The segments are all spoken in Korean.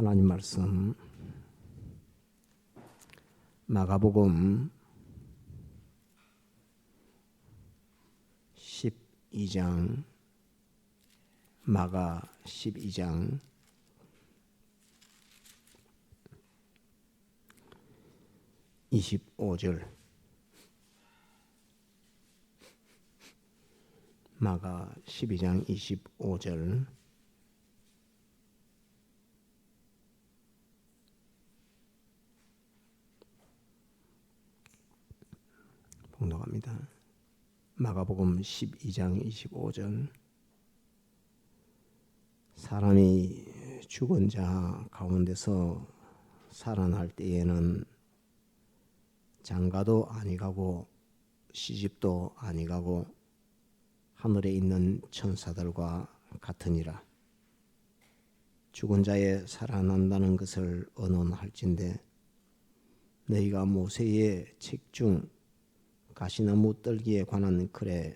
하나님 말씀 마가복음 12장 마가 12장 25절 마가 12장 25절 봉독합니다. 마가복음 12장 25절 사람이 죽은 자 가운데서 살아날 때에는 장가도 아니가고 시집도 아니가고 하늘에 있는 천사들과 같으니라. 죽은 자의 살아난다는 것을 언언할진대 너희가 모세의 책 중 가시나무 떨기에 관한 글에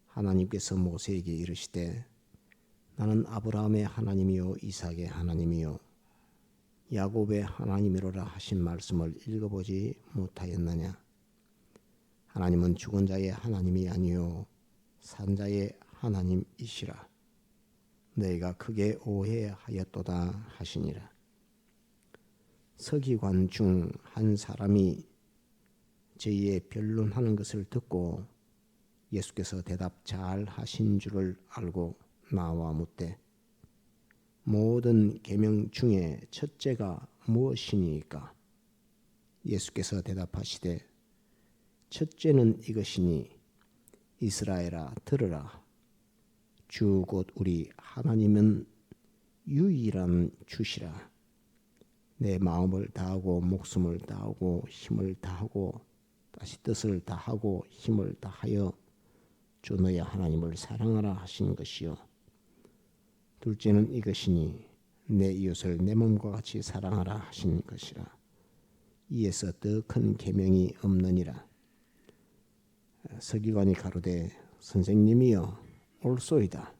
하나님께서 모세에게 이르시되 나는 아브라함의 하나님이요 이삭의 하나님이요 야곱의 하나님이로라 하신 말씀을 읽어보지 못하였느냐. 하나님은 죽은 자의 하나님이 아니요 산자의 하나님이시라. 너희가 크게 오해하였도다 하시니라. 서기관 중 한 사람이 저희의 변론하는 것을 듣고 예수께서 대답 잘 하신 줄을 알고 나와 묻되 모든 계명 중에 첫째가 무엇이니까? 예수께서 대답하시되 첫째는 이것이니 이스라엘아 들으라. 주 곧 우리 하나님은 유일한 주시라. 내 마음을 다하고 목숨을 다하고 힘을 다하고 다시 뜻을 다하고 힘을 다하여 주 너의 하나님을 사랑하라 하신 것이요. 둘째는 이것이니 내 이웃을 내 몸과 같이 사랑하라 하신 것이라. 이에서 더 큰 계명이 없느니라. 서기관이 가로되 선생님이여 옳소이다.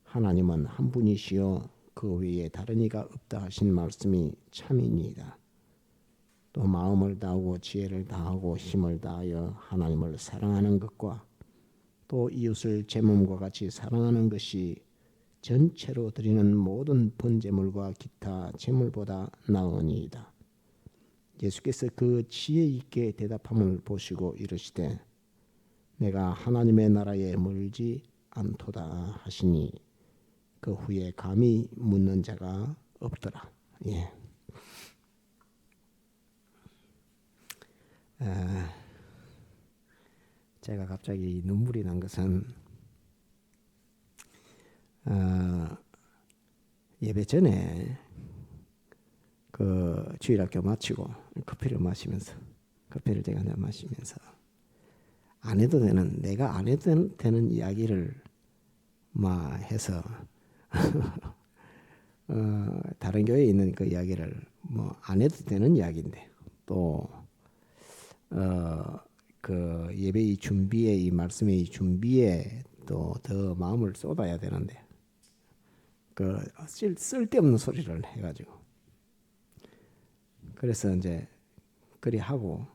하나님은 한 분이시요 그 외에 다른 이가 없다 하신 말씀이 참이니이다. 또 마음을 다하고 지혜를 다하고 힘을 다하여 하나님을 사랑하는 것과 또 이웃을 제 몸과 같이 사랑하는 것이 전체로 드리는 모든 번제물과 기타 제물보다 나으니이다. 예수께서 그 지혜 있게 대답함을 보시고 이르시되 내가 하나님의 나라에 멀지 않도다 하시니 그 후에 감히 묻는 자가 없더라. 예. 제가 갑자기 눈물이 난 것은 예배 전에 그 주일학교 마치고 커피를 제가 마시면서 안 해도 되는 내가 안 해도 되는 이야기를 막 해서 다른 교회에 있는 그 이야기를 뭐 안 해도 되는 이야기인데 또 그 예배의 준비에 이 말씀의 준비에 또 더 마음을 쏟아야 되는데 그 쓸데없는 소리를 해가지고 그래서 이제 그리 하고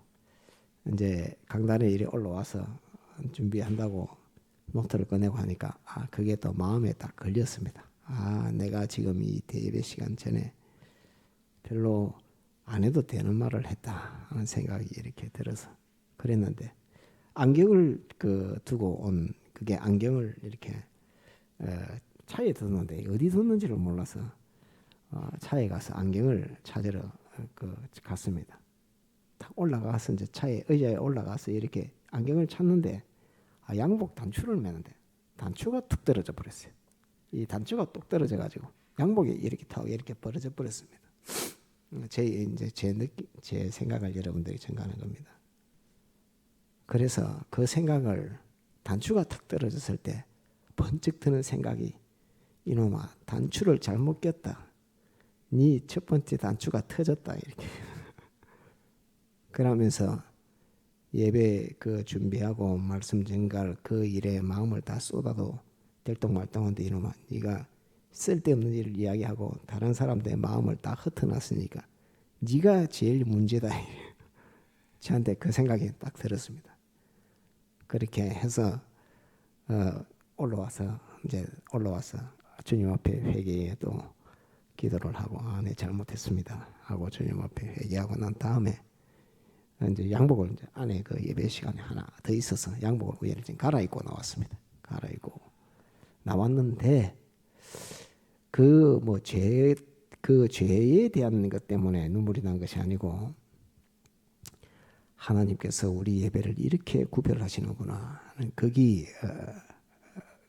이제 강단에 이리 올라와서 준비한다고 노트를 꺼내고 하니까 그게 또 마음에 딱 걸렸습니다. 내가 지금 이 대예배 시간 전에 별로 안 해도 되는 말을 했다 하는 생각이 이렇게 들어서 그랬는데 안경을 두고 온 그게 안경을 이렇게 차에 뒀는데 어디 뒀는지를 몰라서 차에 가서 안경을 찾으러 갔습니다. 딱 올라가서 이제 차에 의자에 올라가서 이렇게 안경을 찾는데 양복 단추를 매는데 단추가 툭 떨어져 버렸어요. 이 단추가 뚝 떨어져 가지고 양복이 이렇게 타고 이렇게 벌어져 버렸습니다. 제 생각을 여러분들이 전가하는 겁니다. 그래서 그 생각을 단추가 탁 떨어졌을 때 번쩍 드는 생각이 이놈아 단추를 잘못 꼈다. 네 첫 번째 단추가 터졌다 이렇게. 그러면서 예배 준비하고 말씀 전갈 그 일에 마음을 다 쏟아도 될똥말똥한데 이놈아 네가 쓸데없는 일을 이야기하고 다른 사람들의 마음을 다 흩어놨으니까 네가 제일 문제다. 저한테 그 생각이 딱 들었습니다. 그렇게 해서 올라와서 주님 앞에 회개에 또 기도를 하고 내 잘못했습니다 하고 주님 앞에 회개하고 난 다음에 이제 양복을 이제 안에 그 예배 시간에 하나 더 있어서 양복을 위에를 지금 갈아입고 나왔습니다. 갈아입고 나왔는데 그 죄에 대한 것 때문에 눈물이 난 것이 아니고 하나님께서 우리 예배를 이렇게 구별하시는구나 하는 거기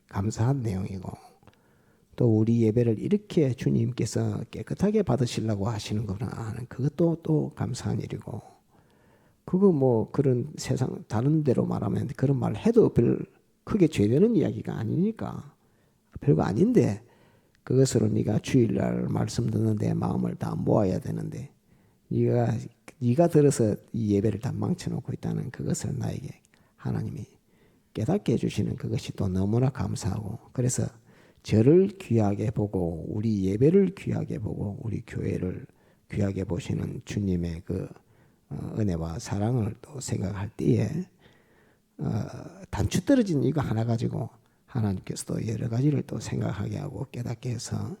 감사한 내용이고 또 우리 예배를 이렇게 주님께서 깨끗하게 받으시려고 하시는구나 하는 그것도 또 감사한 일이고 그거 그런 세상 다른 데로 말하면 그런 말 해도 별 크게 죄되는 이야기가 아니니까 별거 아닌데 그것으로 네가 주일날 말씀 듣는데 마음을 다 모아야 되는데 네가 들어서 이 예배를 다 망쳐놓고 있다는 그것을 나에게 하나님이 깨닫게 해주시는 그것이 또 너무나 감사하고 그래서 저를 귀하게 보고 우리 예배를 귀하게 보고 우리 교회를 귀하게 보시는 주님의 그 은혜와 사랑을 또 생각할 때에 단추 떨어진 이거 하나 가지고 하나님께서도 여러 가지를 또 생각하게 하고 깨닫게 해서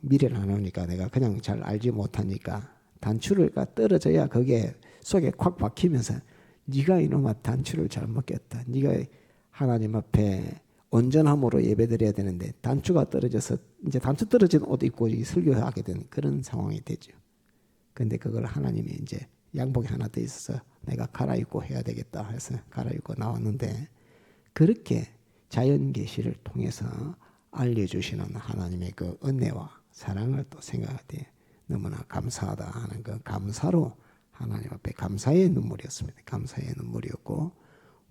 미래를 안 오니까 내가 그냥 잘 알지 못하니까 단추를 떨어져야 거기에 속에 콱 박히면서 네가 이놈아 단추를 잘못 꼈다. 네가 하나님 앞에 온전함으로 예배드려야 되는데 단추가 떨어져서 이제 단추 떨어진 옷 입고 설교하게 된 그런 상황이 되죠. 근데 그걸 하나님이 이제 양복이 하나 더 있어서 내가 갈아입고 해야 되겠다 해서 갈아입고 나왔는데 그렇게 자연 계시를 통해서 알려주시는 하나님의 그 은혜와 사랑을 또 생각할 때 너무나 감사하다 하는 그 감사로 하나님 앞에 감사의 눈물이었습니다. 감사의 눈물이었고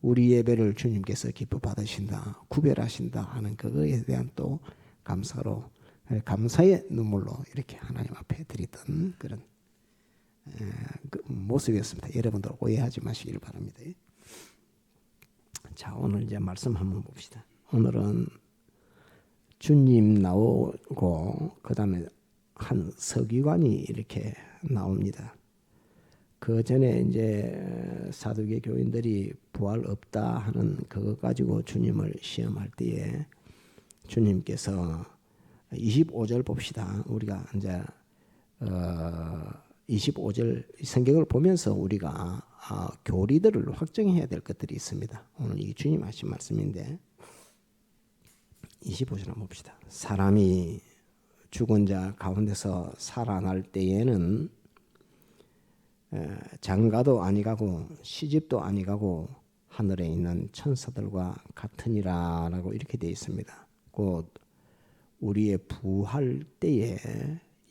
우리 예배를 주님께서 기뻐 받으신다, 구별하신다 하는 그거에 대한 또 감사로 감사의 눈물로 이렇게 하나님 앞에 드리던 그런 그 모습이었습니다. 여러분들 오해하지 마시길 바랍니다. 자, 오늘 이제 말씀 한번 봅시다. 오늘은 주님 나오고 그 다음에 한 서기관이 이렇게 나옵니다. 그 전에 이제 사두개 교인들이 부활 없다 하는 그것 가지고 주님을 시험할 때에 주님께서 25절 봅시다. 우리가 이제 25절 성경을 보면서 우리가 교리들을 확정해야 될 것들이 있습니다. 오늘 이 주님 하신 말씀인데 25절 한번 봅시다. 사람이 죽은 자 가운데서 살아날 때에는 장가도 아니가고 시집도 아니가고 하늘에 있는 천사들과 같으니라 라고 이렇게 되어 있습니다. 곧 우리의 부활 때에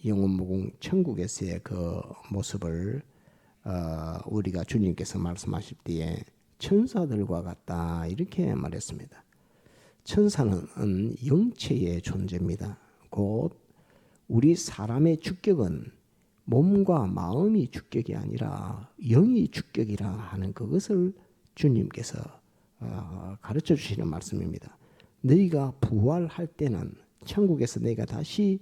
영원무궁 천국에서의 그 모습을 우리가 주님께서 말씀하실 때에 천사들과 같다 이렇게 말했습니다. 천사는 영체의 존재입니다. 곧 우리 사람의 주격은 몸과 마음이 주격이 아니라 영이 주격이라 하는 그것을 주님께서 가르쳐 주시는 말씀입니다. 너희가 부활할 때는 천국에서 너희가 다시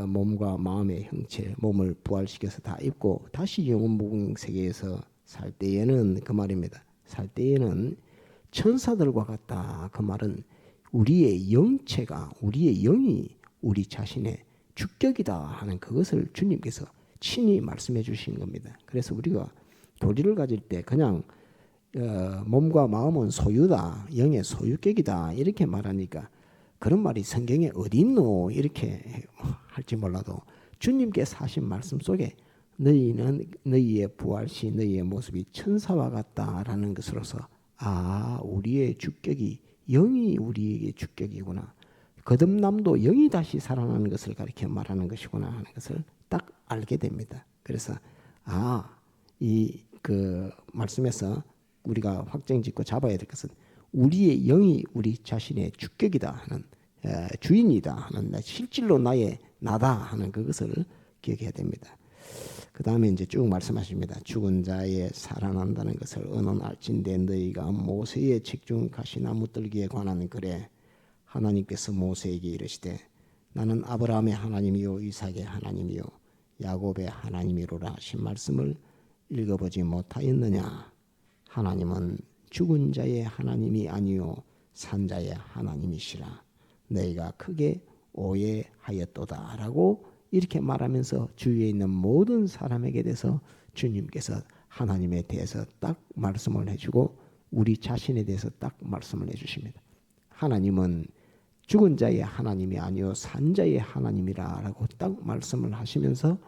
몸과 마음의 형체, 몸을 부활시켜서 다 입고 다시 영원무궁 세계에서 살 때에는 그 말입니다. 살 때에는 천사들과 같다. 그 말은 우리의 영체가 우리의 영이 우리 자신의 주격이다 하는 그것을 주님께서 친히 말씀해 주신 겁니다. 그래서 우리가 교리를 가질 때 그냥 몸과 마음은 소유다, 영의 소유격이다 이렇게 말하니까 그런 말이 성경에 어디 있노 이렇게 할지 몰라도 주님께서 하신 말씀 속에 너희는 너희의 부활시 너희의 모습이 천사와 같다라는 것으로서 우리의 주격이 영이 우리에게 주격이구나. 거듭남도 영이 다시 살아나는 것을 가리켜 말하는 것이구나 하는 것을 딱 알게 됩니다. 그래서 이 그 말씀에서 우리가 확정짓고 잡아야 될 것은 우리의 영이 우리 자신의 주격이다 하는 주인이다 하는 실질로 나다 하는 그것을 기억해야 됩니다. 그 다음에 이제 쭉 말씀하십니다. 죽은 자의 살아난다는 것을 어느 날진대 너희가 모세의 책 중 가시나무 떨기에 관한 글에 하나님께서 모세에게 이르시되 나는 아브라함의 하나님이요 이삭의 하나님이요 야곱의 하나님이로라 하신 말씀을 읽어보지 못하였느냐. 하나님은 죽은 자의 하나님이 아니요 산 자의 하나님이시라. 너희가 크게 오해하였도다 라고 이렇게 말하면서 주위에 있는 모든 사람에게 대해서 주님께서 하나님에 대해서 딱 말씀을 해주고 우리 자신에 대해서 딱 말씀을 해주십니다. 하나님은 죽은 자의 하나님이 아니요 산 자의 하나님이라 라고 딱 말씀을 하시면서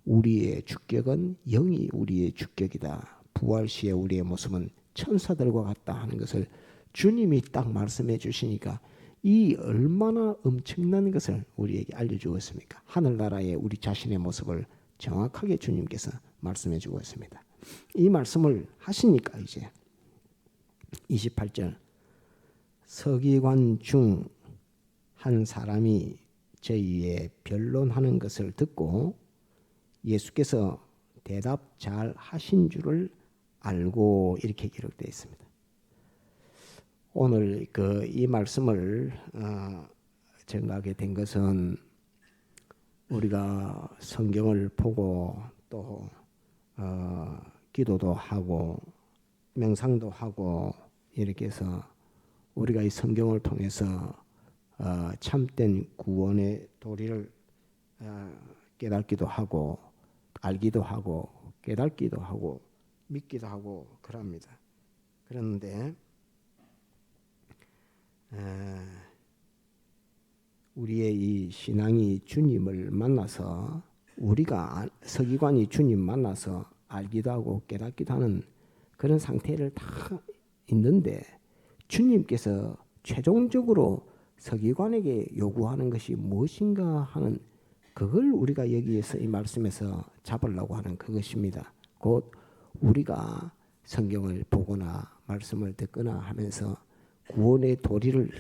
우리의 주격은 영이 우리의 주격이다. 부활 시에 우리의 모습은 천사들과 같다 하는 것을 주님이 딱 말씀해 주시니까 이 얼마나 엄청난 것을 우리에게 알려주었습니까? 하늘나라의 우리 자신의 모습을 정확하게 주님께서 말씀해 주고 있습니다. 이 말씀을 하시니까 이제 28절 서기관 중 한 사람이 저희의 변론하는 것을 듣고 예수께서 대답 잘 하신 줄을 알고 이렇게 기록되어 있습니다. 오늘 이 말씀을 전하게 된 것은 우리가 성경을 보고 또 기도도 하고 명상도 하고 이렇게 해서 우리가 이 성경을 통해서 참된 구원의 도리를 깨닫기도 하고 알기도 하고 깨닫기도 하고 믿기도 하고 그럽니다. 그런데 우리의 이 신앙이 주님을 만나서 우리가 서기관이 주님 만나서 알기도 하고 깨닫기도 하는 그런 상태를 다 있는데 주님께서 최종적으로 서기관에게 요구하는 것이 무엇인가 하는 그걸 우리가 여기에서 이 말씀에서 잡으려고 하는 그것입니다. 곧 우리가 성경을 보거나 말씀을 듣거나 하면서 구원의 도리를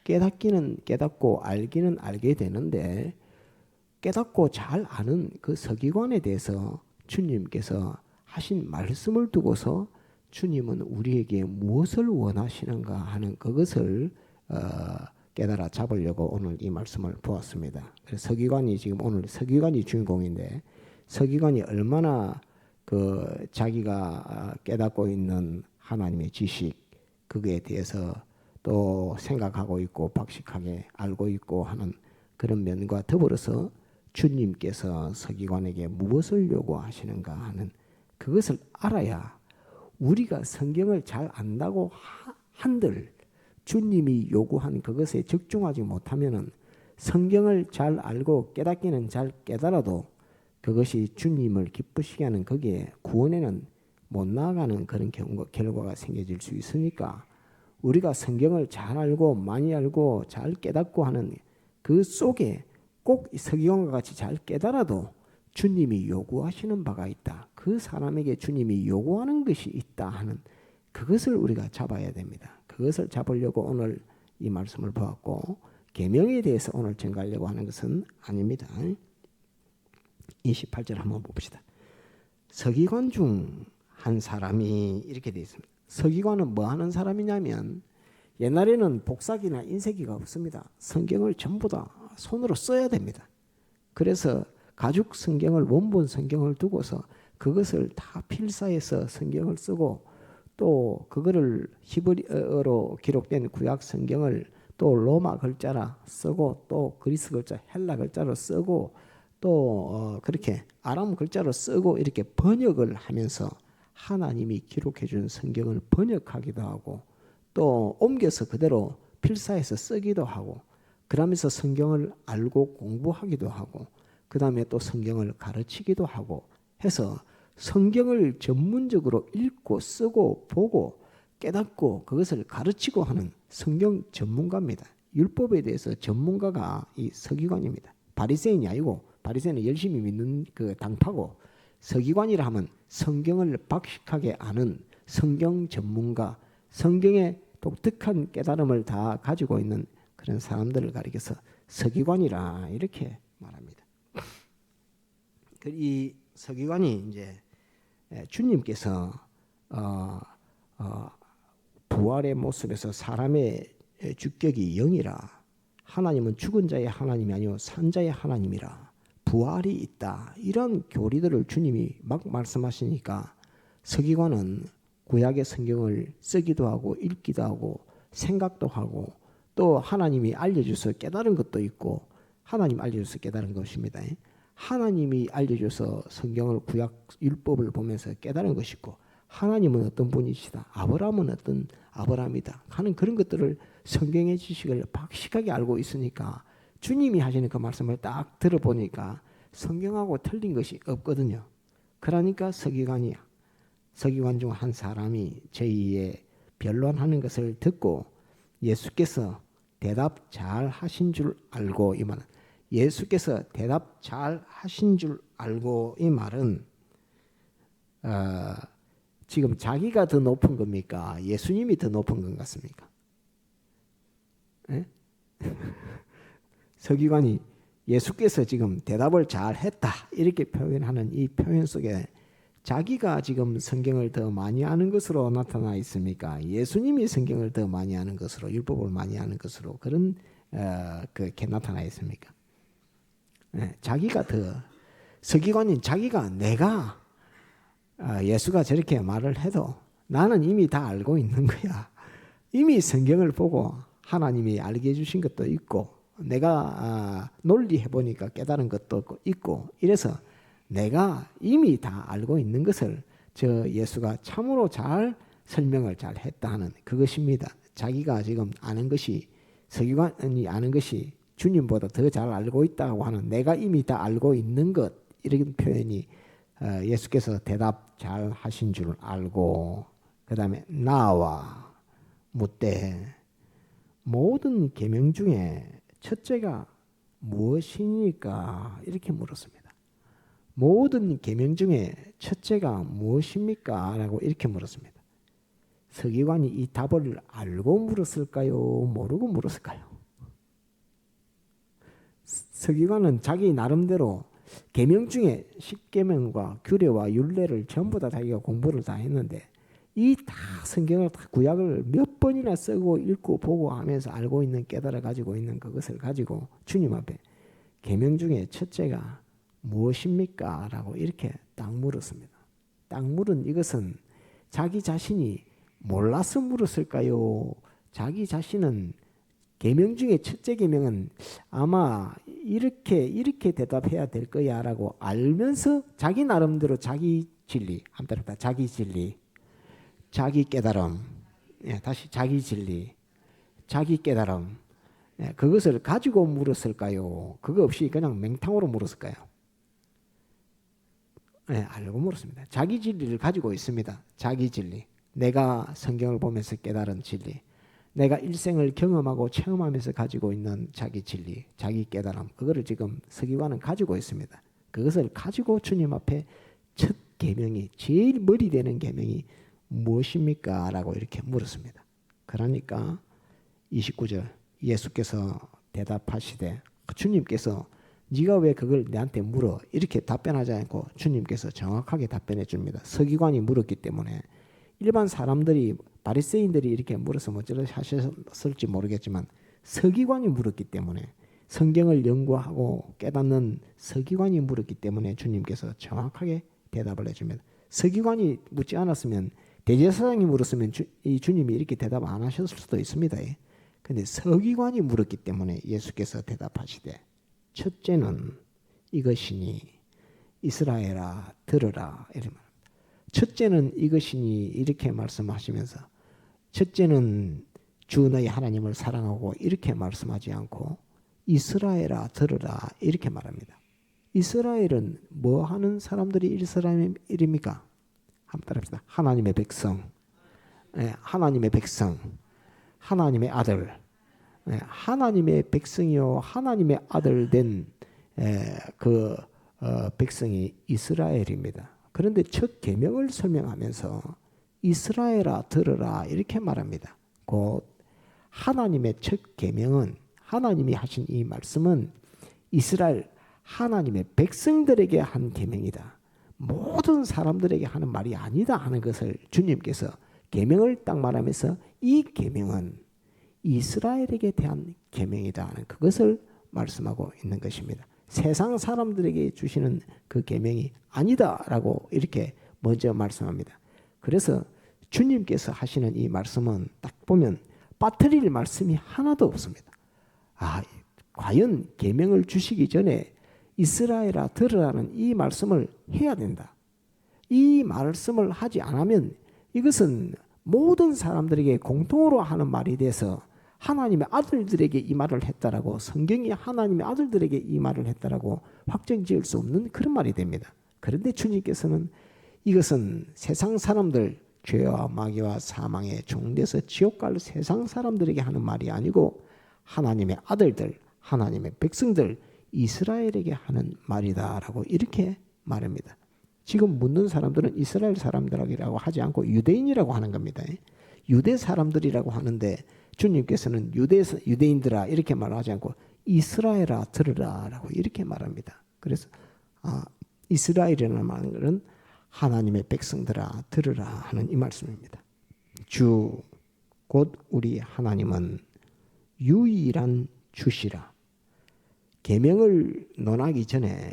깨닫기는 깨닫고 알기는 알게 되는데 깨닫고 잘 아는 그 서기관에 대해서 주님께서 하신 말씀을 두고서 주님은 우리에게 무엇을 원하시는가 하는 그것을 깨달아 잡으려고 오늘 이 말씀을 보았습니다. 그래서 서기관이 지금 오늘 서기관이 주인공인데 서기관이 얼마나 자기가 깨닫고 있는 하나님의 지식 그거에 대해서 또 생각하고 있고 박식하게 알고 있고 하는 그런 면과 더불어서 주님께서 서기관에게 무엇을 요구하시는가 하는 그것을 알아야 우리가 성경을 잘 안다고 한들 주님이 요구한 그것에 적중하지 못하면은 성경을 잘 알고 깨닫기는 잘 깨달아도 그것이 주님을 기쁘시게 하는 거기에 구원에는 못 나아가는 그런 결과가 생겨질 수 있으니까 우리가 성경을 잘 알고 많이 알고 잘 깨닫고 하는 그 속에 꼭 서기관과 같이 잘 깨달아도 주님이 요구하시는 바가 있다. 그 사람에게 주님이 요구하는 것이 있다 하는 그것을 우리가 잡아야 됩니다. 그것을 잡으려고 오늘 이 말씀을 보았고 계명에 대해서 오늘 전가하려고 하는 것은 아닙니다. 28절 한번 봅시다. 서기관 중 한 사람이 이렇게 되어 있습니다. 서기관은 뭐 하는 사람이냐면 옛날에는 복사기나 인쇄기가 없습니다. 성경을 전부 다 손으로 써야 됩니다. 그래서 가죽 성경을 원본 성경을 두고서 그것을 다 필사해서 성경을 쓰고 또 그거를 히브리어로 기록된 구약 성경을 또 로마 글자라 쓰고 또 그리스 글자 헬라 글자로 쓰고 또 그렇게 아람 글자로 쓰고 이렇게 번역을 하면서 하나님이 기록해 준 성경을 번역하기도 하고 또 옮겨서 그대로 필사해서 쓰기도 하고 그러면서 성경을 알고 공부하기도 하고 그 다음에 또 성경을 가르치기도 하고 해서 성경을 전문적으로 읽고 쓰고 보고 깨닫고 그것을 가르치고 하는 성경 전문가입니다. 율법에 대해서 전문가가 이 서기관입니다. 바리새인이 아니고 바리새인은 열심히 믿는 그 당파고 서기관이라 하면 성경을 박식하게 아는 성경 전문가, 성경의 독특한 깨달음을 다 가지고 있는 그런 사람들을 가리켜서 서기관이라 이렇게 말합니다. 이 서기관이 이제 주님께서 부활의 모습에서 사람의 주격이 영이라 하나님은 죽은 자의 하나님이 아니요 산 자의 하나님이라. 부활이 있다. 이런 교리들을 주님이 막 말씀하시니까 서기관은 구약의 성경을 쓰기도 하고 읽기도 하고 생각도 하고 또 하나님이 알려줘서 깨달은 것도 있고 하나님 알려줘서 깨달은 것입니다. 하나님이 알려줘서 성경을 구약 율법을 보면서 깨달은 것이고 하나님은 어떤 분이시다. 아브라함은 어떤 아브라함이다. 하는 그런 것들을 성경의 지식을 확실하게 알고 있으니까 주님이 하시는 그 말씀을 딱 들어보니까 성경하고 틀린 것이 없거든요. 그러니까 서기관 중 한 사람이 저희의 변론하는 것을 듣고 예수께서 대답 잘 하신 줄 알고, 이 말은 예수께서 대답 잘 하신 줄 알고, 이 말은 지금 자기가 더 높은 겁니까? 예수님이 더 높은 것 같습니까? 서기관이 예수께서 지금 대답을 잘 했다 이렇게 표현하는 이 표현 속에 자기가 지금 성경을 더 많이 아는 것으로 나타나 있습니까? 예수님이 성경을 더 많이 아는 것으로, 율법을 많이 아는 것으로 그런 그렇게 나타나 있습니까? 자기가 더, 서기관인 자기가, 내가 예수가 저렇게 말을 해도 나는 이미 다 알고 있는 거야. 이미 성경을 보고 하나님이 알게 해주신 것도 있고 내가 논리해 보니까 깨달은 것도 있고 이래서 내가 이미 다 알고 있는 것을 저 예수가 참으로 잘 설명을 잘 했다 하는 그것입니다. 자기가 지금 아는 것이, 서기관이 아는 것이 주님보다 더 잘 알고 있다고 하는, 내가 이미 다 알고 있는 것, 이런 표현이 예수께서 대답 잘 하신 줄 알고, 그 다음에 나와 묻되 모든 계명 중에 첫째가 무엇이니까 이렇게 물었습니다. 모든 계명 중에 첫째가 무엇입니까? 라고 이렇게 물었습니다. 서기관이 이 답을 알고 물었을까요? 모르고 물었을까요? 서기관은 자기 나름대로 계명 중에 십계명과 규례와 율례를 전부 다 자기가 공부를 다 했는데 이 다 성경을 다 구약을 몇 번이나 쓰고 읽고 보고 하면서 알고 있는, 깨달아 가지고 있는 그것을 가지고 주님 앞에 계명 중에 첫째가 무엇입니까? 라고 이렇게 딱 물었습니다. 딱 물은 이것은 자기 자신이 몰라서 물었을까요? 자기 자신은 계명 중에 첫째 계명은 아마 이렇게 대답해야 될 거야 라고 알면서 자기 나름대로 자기 진리, 한번 따라 자기 진리, 자기 깨달음, 다시 자기 진리, 자기 깨달음, 그것을 가지고 물었을까요? 그거 없이 그냥 맹탕으로 물었을까요? 알고 물었습니다. 자기 진리를 가지고 있습니다. 자기 진리, 내가 성경을 보면서 깨달은 진리, 내가 일생을 경험하고 체험하면서 가지고 있는 자기 진리, 자기 깨달음, 그거를 지금 서기관은 가지고 있습니다. 그것을 가지고 주님 앞에 첫 계명이, 제일 머리 되는 계명이 무엇입니까? 라고 이렇게 물었습니다. 그러니까 29절 예수께서 대답하시되, 주님께서 네가 왜 그걸 내한테 물어? 이렇게 답변하지 않고 주님께서 정확하게 답변해 줍니다. 서기관이 물었기 때문에. 일반 사람들이, 바리새인들이 이렇게 물어서 뭐저러 하셨을지 모르겠지만 서기관이 물었기 때문에, 성경을 연구하고 깨닫는 서기관이 물었기 때문에 주님께서 정확하게 대답을 해줍니다. 서기관이 묻지 않았으면, 대제사장이 물었으면 이 주님이 이렇게 대답 안 하셨을 수도 있습니다. 그런데 서기관이 물었기 때문에 예수께서 대답하시되, 첫째는 이것이니 이스라엘아 들으라, 이렇게 말합니다. 첫째는 이것이니 이렇게 말씀하시면서, 첫째는 주 너희 하나님을 사랑하고 이렇게 말씀하지 않고 이스라엘아 들으라 이렇게 말합니다. 이스라엘은 뭐 하는 사람들이 이스라엘입니까? 한번 따라합시다. 하나님의 백성, 하나님의 백성, 하나님의 아들, 하나님의 백성이요 하나님의 아들 된 그 백성이 이스라엘입니다. 그런데 첫 계명을 설명하면서 이스라엘아 들으라 이렇게 말합니다. 곧 하나님의 첫 계명은, 하나님이 하신 이 말씀은 이스라엘 하나님의 백성들에게 한 계명이다. 모든 사람들에게 하는 말이 아니다 하는 것을 주님께서 계명을 딱 말하면서, 이 계명은 이스라엘에게 대한 계명이다 하는 그것을 말씀하고 있는 것입니다. 세상 사람들에게 주시는 그 계명이 아니다라고 이렇게 먼저 말씀합니다. 그래서 주님께서 하시는 이 말씀은 딱 보면 빠뜨릴 말씀이 하나도 없습니다. 과연 계명을 주시기 전에 이스라엘아 들으라는 이 말씀을 해야 된다. 이 말씀을 하지 않으면 이것은 모든 사람들에게 공통으로 하는 말이 돼서 하나님의 아들들에게 이 말을 했다라고, 성경이 하나님의 아들들에게 이 말을 했다라고 확정지을 수 없는 그런 말이 됩니다. 그런데 주님께서는 이것은 세상 사람들, 죄와 마귀와 사망에 종돼서 지옥 갈 세상 사람들에게 하는 말이 아니고 하나님의 아들들, 하나님의 백성들, 이스라엘에게 하는 말이다라고 이렇게 말합니다. 지금 묻는 사람들은 이스라엘 사람들이라고 하지 않고 유대인이라고 하는 겁니다. 유대 사람들이라고 하는데 주님께서는 유대인들아 이렇게 말하지 않고 이스라엘아 들으라라고 이렇게 말합니다. 그래서 이스라엘이라는 말은 하나님의 백성들아 들으라 하는 이 말씀입니다. 주 곧 우리 하나님은 유일한 주시라. 계명을 논하기 전에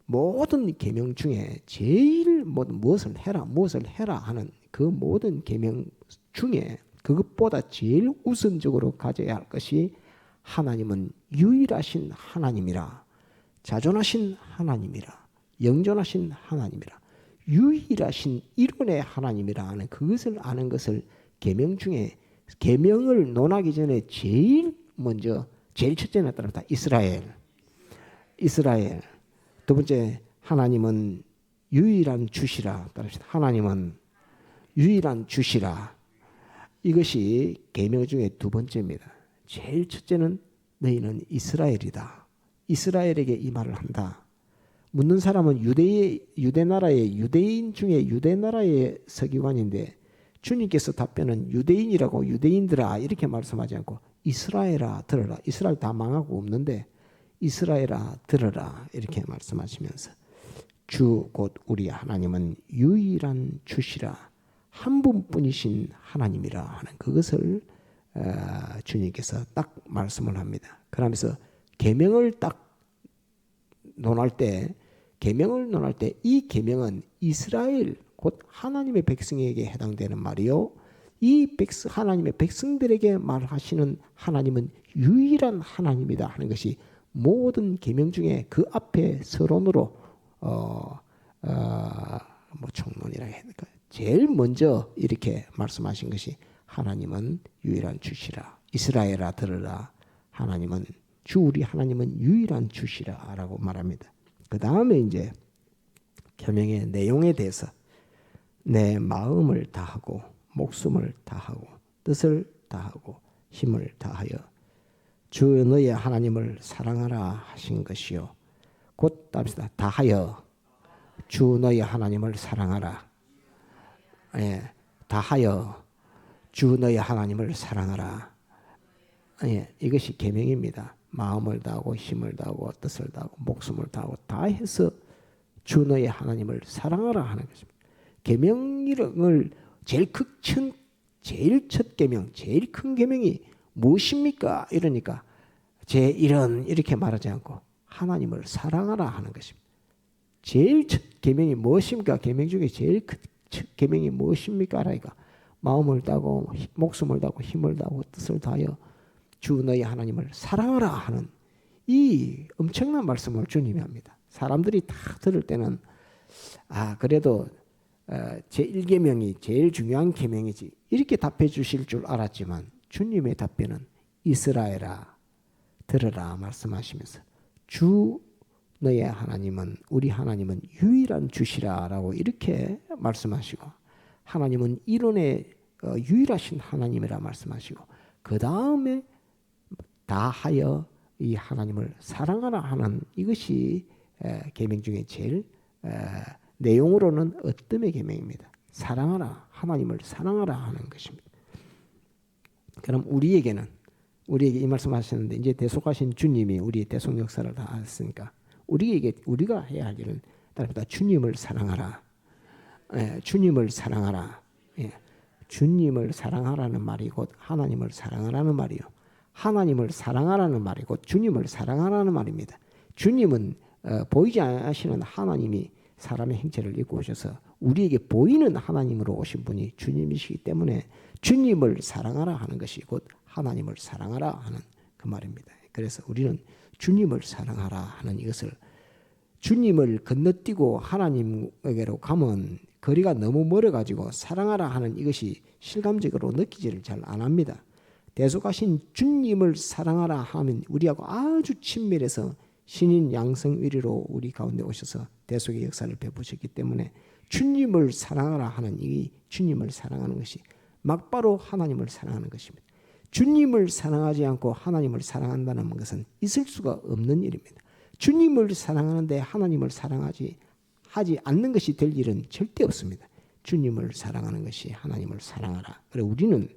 모든 계명 중에 제일 무엇을 해라 하는 그 모든 계명 중에 그것보다 제일 우선적으로 가져야 할 것이 하나님은 유일하신 하나님이라, 자존하신 하나님이라, 영존하신 하나님이라, 유일하신 일원의 하나님이라 하는 그것을 아는 것을 계명 중에, 계명을 논하기 전에 제일 첫째는 따르다 이스라엘. 두 번째, 하나님은 유일한 주시라. 따릅시다. 하나님은 유일한 주시라. 이것이 계명 중에 두 번째입니다. 제일 첫째는 너희는 이스라엘이다. 이스라엘에게 이 말을 한다. 묻는 사람은 유대 나라의 유대인 중에 유대 나라의 서기관인데 주님께서 답변은 유대인이라고 유대인들아 이렇게 말씀하지 않고 이스라엘아 들어라. 이스라엘 다 망하고 없는데 이스라엘아 들어라 이렇게 말씀하시면서 주 곧 우리 하나님은 유일한 주시라, 한 분뿐이신 하나님이라 하는 그것을 주님께서 딱 말씀을 합니다. 그러면서 계명을 딱 논할 때 이 계명은 이스라엘 곧 하나님의 백성에게 해당되는 말이요, 이 하나님의 백성들에게 말하시는 하나님은 유일한 하나님이다 하는 것이 모든 계명 중에 그 앞에 서론으로 총론이라 해야 될까, 제일 먼저 이렇게 말씀하신 것이 하나님은 유일한 주시라, 이스라엘아 들으라, 하나님은 우리 하나님은 유일한 주시라라고 말합니다. 그 다음에 이제 계명의 내용에 대해서 내 마음을 다하고 목숨을 다하고 뜻을 다하고 힘을 다하여 주 너의 하나님을 사랑하라 하신 것이요. 곧 답시다. 다하여 주 너의 하나님을 사랑하라. 다하여 주 너의 하나님을 사랑하라. 이것이 계명입니다. 마음을 다하고 힘을 다하고 뜻을 다하고 목숨을 다하고 다 해서 주 너의 하나님을 사랑하라 하는 것입니다. 계명을 제일 첫 계명, 제일 큰 계명이 무엇입니까? 이러니까 제1은 이렇게 말하지 않고 하나님을 사랑하라 하는 것입니다. 제일 첫 계명이 무엇입니까? 계명 중에 제일 첫 계명이 무엇입니까? 그러니까 마음을 다하고 목숨을 다하고 힘을 다하고 뜻을 다하여 주 너희 하나님을 사랑하라 하는 이 엄청난 말씀을 주님이 합니다. 사람들이 다 들을 때는 그래도 제1계명이 제일 중요한 계명이지 이렇게 답해 주실 줄 알았지만 주님의 답변은 이스라엘아 들으라 말씀하시면서 주 너의 하나님은 우리 하나님은 유일한 주시라라고 이렇게 말씀하시고 하나님은 일원의 유일하신 하나님이라 말씀하시고 그 다음에 다하여 이 하나님을 사랑하라 하는 이것이 계명 중에 제일 내용으로는 어뜸의 계명입니다. 사랑하라, 하나님을 사랑하라 하는 것입니다. 그럼 우리에게 이 말씀하셨는데 이제 대속하신 주님이 우리의 대속 역사를 다 했으니까 우리가 해야 할 일은 따릅니다. 주님을 사랑하라. 주님을 사랑하라. 주님을 사랑하라는 말이 곧 하나님을 사랑하라는 말이요. 하나님을 사랑하라는 말이 곧 주님을 사랑하라는 말입니다. 주님은 보이지 않으시는 하나님이 사람의 형체를 입고 오셔서 우리에게 보이는 하나님으로 오신 분이 주님이시기 때문에 주님을 사랑하라 하는 것이 곧 하나님을 사랑하라 하는 그 말입니다. 그래서 우리는 주님을 사랑하라 하는 이것을, 주님을 건너뛰고 하나님에게로 가면 거리가 너무 멀어가지고 사랑하라 하는 이것이 실감적으로 느끼지를 잘 안 합니다. 대속하신 주님을 사랑하라 하면 우리하고 아주 친밀해서 신인 양성위리로 우리 가운데 오셔서 대속의 역사를 베푸셨기 때문에 주님을 사랑하라 하는 이 주님을 사랑하는 것이 막바로 하나님을 사랑하는 것입니다. 주님을 사랑하지 않고 하나님을 사랑한다는 것은 있을 수가 없는 일입니다. 주님을 사랑하는데 하나님을 사랑하지 않는 것이 될 일은 절대 없습니다. 주님을 사랑하는 것이 하나님을 사랑하라. 그래 우리는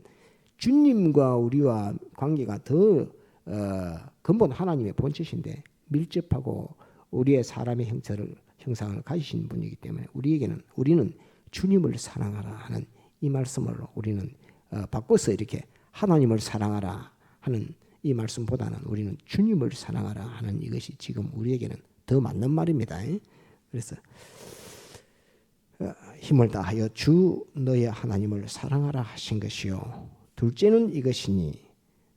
주님과 우리와 관계가 더 근본 하나님의 본체신데 밀접하고 우리의 사람의 형상을 가지신 분이기 때문에 우리는 주님을 사랑하라 하는 이 말씀으로 우리는 바꿔서 이렇게 하나님을 사랑하라 하는 이 말씀보다는 우리는 주님을 사랑하라 하는 이것이 지금 우리에게는 더 맞는 말입니다. 그래서 힘을 다하여 주 너의 하나님을 사랑하라 하신 것이요. 둘째는 이것이니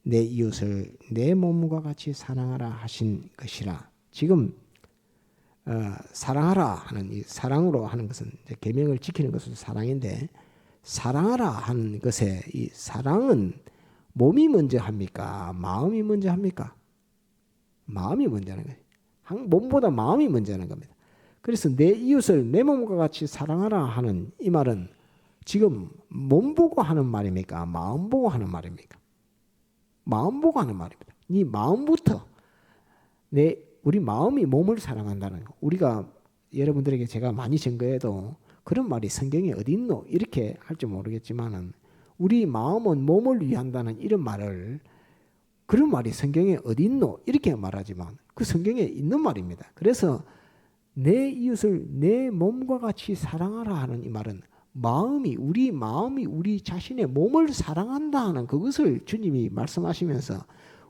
내 이웃을 내 몸과 같이 사랑하라 하신 것이라. 지금 사랑하라 하는 이 사랑으로 하는 것은 계명을 지키는 것은 사랑인데, 사랑하라 하는 것에 이 사랑은 몸이 먼저 합니까? 마음이 먼저 합니까? 마음이 먼저 하는 거예요. 몸보다 마음이 먼저 하는 겁니다. 그래서 내 이웃을 내 몸과 같이 사랑하라 하는 이 말은 지금 몸 보고 하는 말입니까? 마음 보고 하는 말입니까? 마음 보고 하는 말입니다. 이 마음부터 우리 마음이 몸을 사랑한다는 거. 우리가 여러분들에게 제가 많이 증거해도 그런 말이 성경에 어디 있노? 이렇게 할지 모르겠지만은 우리 마음은 몸을 위한다는 이런 말을, 그런 말이 성경에 어디 있노? 이렇게 말하지만 그 성경에 있는 말입니다. 그래서 내 이웃을 내 몸과 같이 사랑하라 하는 이 말은 우리 마음이 우리 자신의 몸을 사랑한다 는 그것을 주님이 말씀하시면서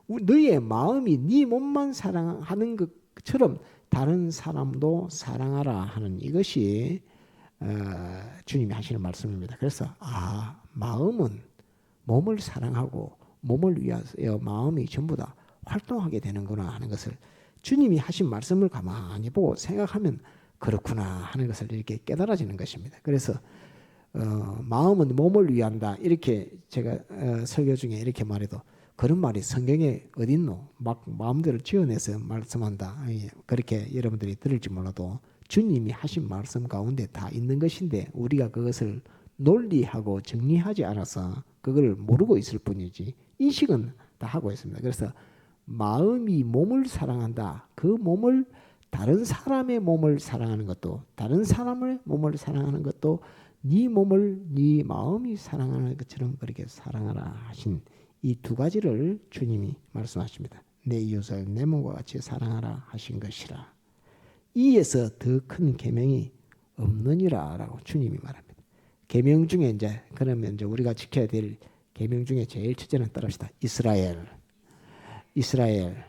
너의 마음이 네 몸만 사랑하는 것처럼 다른 사람도 사랑하라 하는 이것이 주님이 하시는 말씀입니다. 그래서 마음은 몸을 사랑하고 몸을 위하여 마음이 전부 다 활동하게 되는구나 하는 것을 주님이 하신 말씀을 가만히 보고 생각하면 그렇구나 하는 것을 이렇게 깨달아지는 것입니다. 그래서 마음은 몸을 위한다 이렇게 제가 설교 중에 이렇게 말해도 그런 말이 성경에 어디 있노? 막 마음대로 지어내서 말씀한다. 그렇게 여러분들이 들을지 몰라도 주님이 하신 말씀 가운데 다 있는 것인데 우리가 그것을 논리하고 정리하지 않아서 그걸 모르고 있을 뿐이지 인식은 다 하고 있습니다. 그래서 마음이 몸을 사랑한다. 그 몸을 다른 사람의 몸을 사랑하는 것도, 다른 사람의 몸을 사랑하는 것도 네 몸을 네 마음이 사랑하는 것처럼 그렇게 사랑하라 하신 이 두 가지를 주님이 말씀하십니다. 내 이웃을 내 몸과 같이 사랑하라 하신 것이라. 이에서 더 큰 계명이 없느니라라고 주님이 말합니다. 계명 중에 그러면 우리가 지켜야 될 계명 중에 제일 첫째는 따릅시다. 이스라엘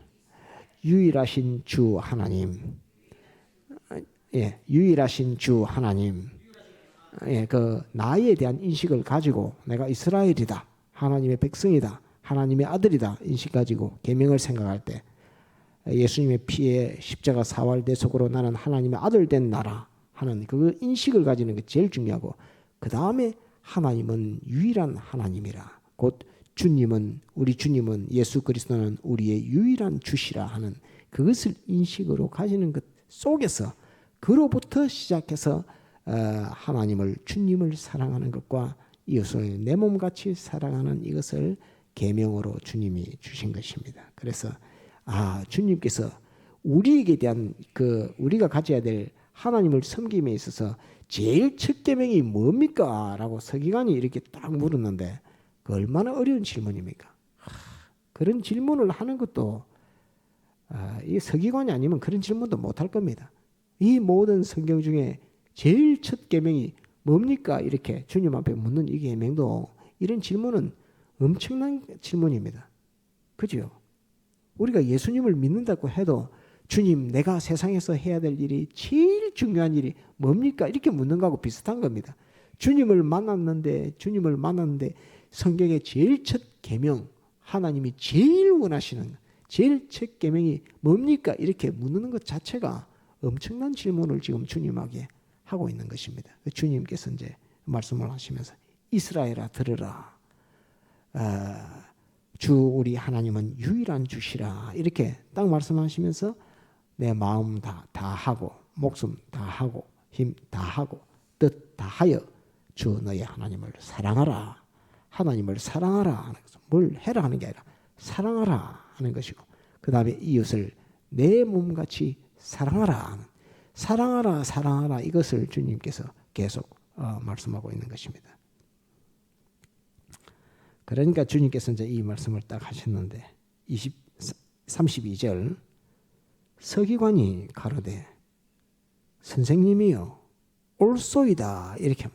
유일하신 주 하나님. 유일하신 주 하나님. 그 나에 대한 인식을 가지고 내가 이스라엘이다. 하나님의 백성이다. 하나님의 아들이다. 인식 가지고 계명을 생각할 때 예수님의 피에 십자가 사활 내 속으로 나는 하나님의 아들 된 나라 하는 그 인식을 가지는 게 제일 중요하고, 그 다음에 하나님은 유일한 하나님이라. 곧 우리 주님은 예수 그리스도는 우리의 유일한 주시라 하는 그것을 인식으로 가지는 것 속에서 그로부터 시작해서 하나님을 주님을 사랑하는 것과 이웃을 내 몸같이 사랑하는 이것을 계명으로 주님이 주신 것입니다. 그래서 주님께서 우리에게 대한 우리가 가져야 될 하나님을 섬김에 있어서 제일 첫 계명이 뭡니까? 라고 서기관이 이렇게 딱 물었는데 그 얼마나 어려운 질문입니까? 그런 질문을 하는 것도 이 서기관이 아니면 그런 질문도 못할 겁니다. 이 모든 성경 중에 제일 첫 계명이 뭡니까? 이렇게 주님 앞에 묻는 이 계명도 이런 질문은 엄청난 질문입니다. 그죠? 우리가 예수님을 믿는다고 해도 주님, 내가 세상에서 해야 될 일이 제일 중요한 일이 뭡니까? 이렇게 묻는 거하고 비슷한 겁니다. 주님을 만났는데 성경의 제일 첫 계명, 하나님이 제일 원하시는 제일 첫 계명이 뭡니까? 이렇게 묻는 것 자체가 엄청난 질문을 지금 주님에게 하고 있는 것입니다. 주님께서 이제 말씀을 하시면서 이스라엘아 들으라. 주 우리 하나님은 유일한 주시라. 이렇게 딱 말씀하시면서 내 마음 다하고 목숨 다하고 힘 다하고 뜻 다하여 주 너의 하나님을 사랑하라. 하나님을 사랑하라 하는 것은 뭘 해라 하는 게 아니라 사랑하라 하는 것이고, 그 다음에 이웃을 내 몸같이 사랑하라. 사랑하라 이것을 주님께서 계속 말씀하고 있는 것입니다. 그러니까 주님께서 이제 이 말씀을 딱 하셨는데 32절 서기관이 가로되 선생님이여 옳소이다 이렇게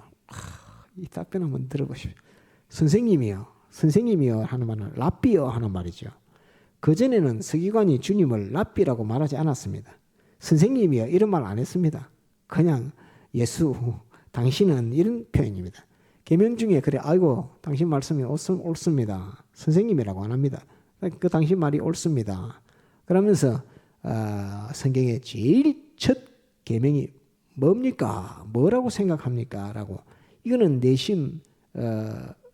이 답변 한번 들어보십시오. 선생님이여 하는 말은 랍비여 하는 말이죠. 그전에는 서기관이 주님을 랍비라고 말하지 않았습니다. 선생님이여 이런 말 안 했습니다. 그냥 예수 당신은 이런 표현입니다. 계명 중에 그래 아이고 당신 말씀이 옳습니다. 선생님이라고 안 합니다. 그 당신 말이 옳습니다. 그러면서 성경의 제일 첫 계명이 뭡니까? 뭐라고 생각합니까? 라고 이거는 내심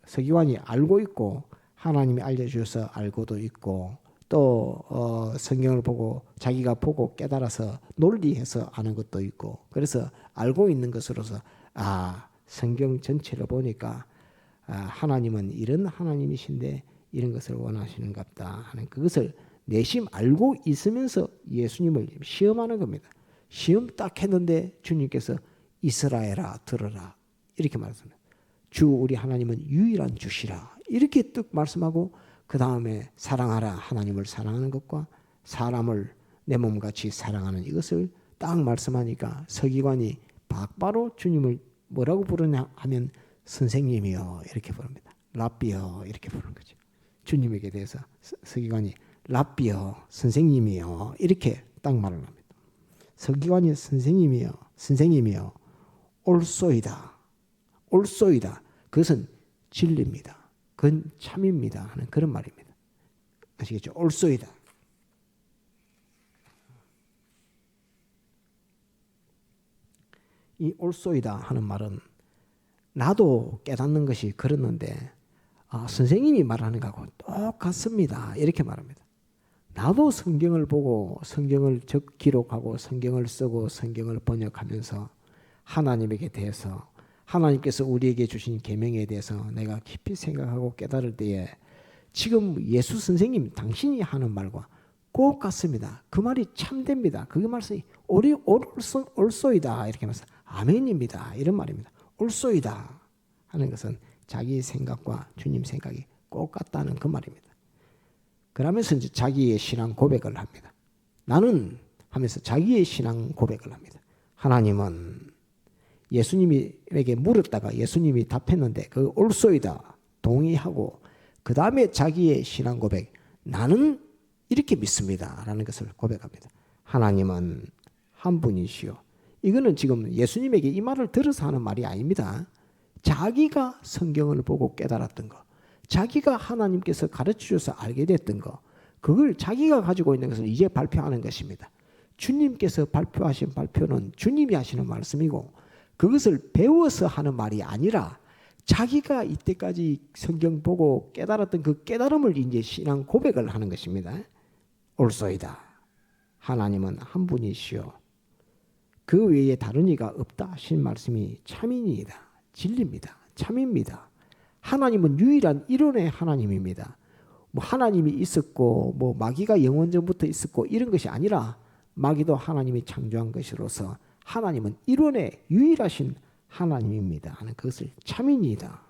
서기관이 알고 있고 하나님이 알려주셔서 알고도 있고 또 성경을 보고 자기가 보고 깨달아서 논리해서 아는 것도 있고 그래서 알고 있는 것으로서 성경 전체를 보니까 하나님은 이런 하나님이신데 이런 것을 원하시는갑다 하는 그것을 내심 알고 있으면서 예수님을 시험하는 겁니다. 시험 딱 했는데 주님께서 이스라엘아 들어라 이렇게 말씀합니다. 주 우리 하나님은 유일한 주시라 이렇게 뚝 말씀하고 그 다음에 사랑하라 하나님을 사랑하는 것과 사람을 내 몸같이 사랑하는 이것을 딱 말씀하니까 서기관이 바로 주님을 뭐라고 부르냐 하면 선생님이요 이렇게 부릅니다. 랍비요 이렇게 부르는 거죠. 주님에게 대해서 서기관이 랍비요 선생님이요 이렇게 딱 말을 합니다. 서기관이 선생님이요 옳소이다 그것은 진리입니다. 그건 참입니다 하는 그런 말입니다. 아시겠죠? 옳소이다. 이 옳소이다 하는 말은 나도 깨닫는 것이 그렇는데 선생님이 말하는 거하고 똑같습니다. 이렇게 말합니다. 나도 성경을 보고 성경을 기록하고 성경을 쓰고 성경을 번역하면서 하나님에게 대해서 하나님께서 우리에게 주신 계명에 대해서 내가 깊이 생각하고 깨달을 때에 지금 예수 선생님 당신이 하는 말과 꼭 같습니다. 그 말이 참됩니다. 그 말씀이 옳소이다 이렇게 말해서 아멘입니다. 이런 말입니다. 옳소이다 하는 것은 자기 생각과 주님 생각이 꼭 같다는 그 말입니다. 그러면서 이제 자기의 신앙 고백을 합니다. 나는 하면서 자기의 신앙 고백을 합니다. 하나님은 예수님에게 물었다가 예수님이 답했는데 그 옳소이다 동의하고 그 다음에 자기의 신앙 고백 나는 이렇게 믿습니다 라는 것을 고백합니다. 하나님은 한 분이시오. 이거는 지금 예수님에게 이 말을 들어서 하는 말이 아닙니다. 자기가 성경을 보고 깨달았던 거 자기가 하나님께서 가르쳐줘서 알게 됐던 거 그걸 자기가 가지고 있는 것을 이제 발표하는 것입니다. 주님께서 발표하신 발표는 주님이 하시는 말씀이고 그것을 배워서 하는 말이 아니라 자기가 이때까지 성경 보고 깨달았던 그 깨달음을 이제 신앙 고백을 하는 것입니다. 옳소이다. 하나님은 한 분이시오. 그 외에 다른 이가 없다 하신 말씀이 참이니이다. 진리입니다. 참입니다. 하나님은 유일한 일원의 하나님입니다. 뭐 하나님이 있었고 뭐 마귀가 영원전부터 있었고 이런 것이 아니라 마귀도 하나님이 창조한 것으로서 하나님은 일원의 유일하신 하나님입니다 하는 그것을 참이니이다.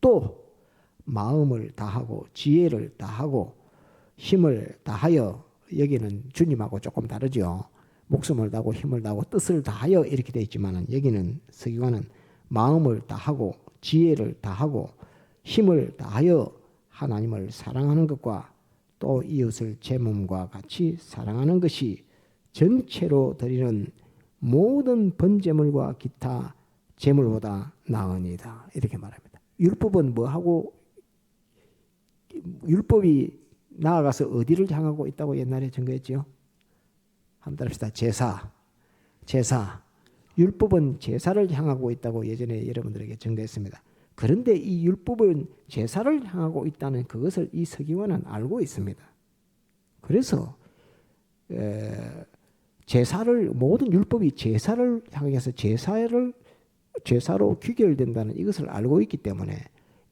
또 마음을 다하고 지혜를 다하고 힘을 다하여 여기는 주님하고 조금 다르죠. 목숨을 다하고 힘을 다하고 뜻을 다하여 이렇게 되어 있지만 여기는 서기관은 마음을 다하고 지혜를 다하고 힘을 다하여 하나님을 사랑하는 것과 또 이웃을 제 몸과 같이 사랑하는 것이 전체로 드리는 모든 번제물과 기타 제물보다 나으니이다. 이렇게 말합니다. 율법은 뭐하고 율법이 나아가서 어디를 향하고 있다고 옛날에 증거했지요? 한번 따라합시다. 제사. 율법은 제사를 향하고 있다고 예전에 여러분들에게 증거했습니다. 그런데 이 율법은 제사를 향하고 있다는 그것을 이 서기관은 알고 있습니다. 그래서 제사를 모든 율법이 제사를 향해서 제사로 귀결된다는 이것을 알고 있기 때문에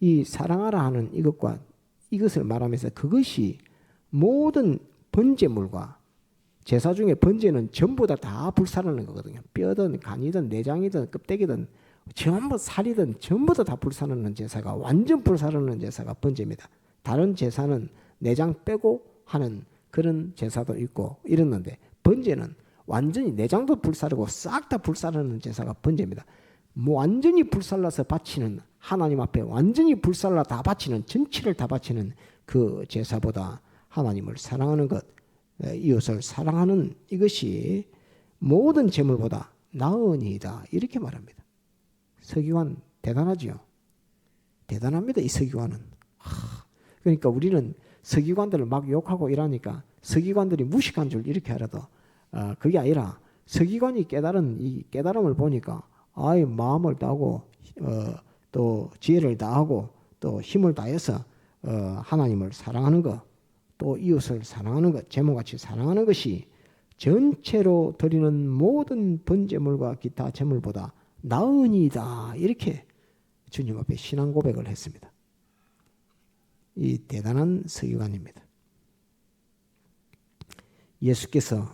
이 사랑하라 하는 이것과 이것을 말하면서 그것이 모든 번제물과 제사 중에 번제는 전부 다 불사르는 거거든요. 뼈든 간이든 내장이든 껍데기든 전부 살이든 전부 다 불사르는 제사가 완전 불사르는 제사가 번제입니다. 다른 제사는 내장 빼고 하는 그런 제사도 있고 이랬는데 번제는 완전히 내장도 불사르고 싹 다 불사르는 제사가 번제입니다. 완전히 불살라서 바치는 하나님 앞에 완전히 불살라 다 바치는 전체를 다 바치는 그 제사보다 하나님을 사랑하는 것 이웃을 사랑하는 이것이 모든 제물보다 나으니이다 이렇게 말합니다. 서기관 대단하지요. 대단합니다. 이 서기관은. 그러니까 우리는 서기관들을 막 욕하고 이러니까 서기관들이 무식한 줄 이렇게 알아도 그게 아니라 서기관이 깨달은 이 깨달음을 보니까 아이 마음을 다하고 또 지혜를 다하고 또 힘을 다해서 하나님을 사랑하는 것 또 이웃을 사랑하는 것 제물같이 사랑하는 것이 전체로 드리는 모든 번제물과 기타 제물보다 나으니이다 이렇게 주님 앞에 신앙 고백을 했습니다. 이 대단한 서기관입니다. 예수께서